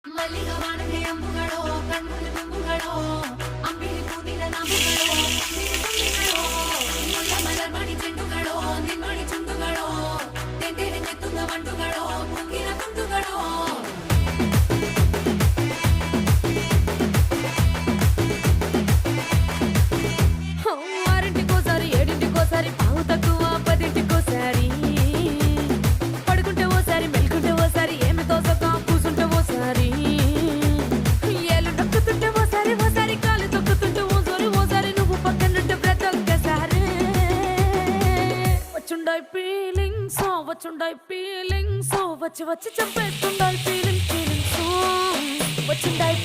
ಮಲ್ಲಿಗ ವಾಣಗೆ ಅಂಬುಗಳೋ ಕಣ್ಣುಗಳು ತುಂಬುಗಳೋ ಅಂಬಿಳಿ ಹೂವಿನ ನಾಮುಗಳೋ ತುಂಬಿಗಳೋ ಮುಲ್ಲ ಮಲರ್ಮಣಿ ಚೆಂಡುಗಳೋ ನಿನ್ಮಣಿ ಚುಂಡುಗಳೋ ತೆಂಟೆರೆ ಚೆತ್ತುಂಗ ಮಂಟುಗಳೋ ಮುಂಗಿನ ತುಂಡುಗಳೋ ఆరింటికోసారి ఏడింటికోసారి పావు తక్కువ పదింటికోసారి పడుకుంటే ఓసారి మెలుకుంటే ఓసారి ఏమి తోసక కూసుంటే ఓసారి ఏలు నొక్కుతుంటే ఓసారి ఓసారి కాలు తొక్కుతుంటే ఓసారి నువ్వు పక్కనుంటే ప్రతి ఒక్కసారి వచ్చుండాయి ఫీలింగ్స్ వచ్చి వచ్చి చంపేస్తుండాయి ఫీలింగ్స్ వచ్చిండాయి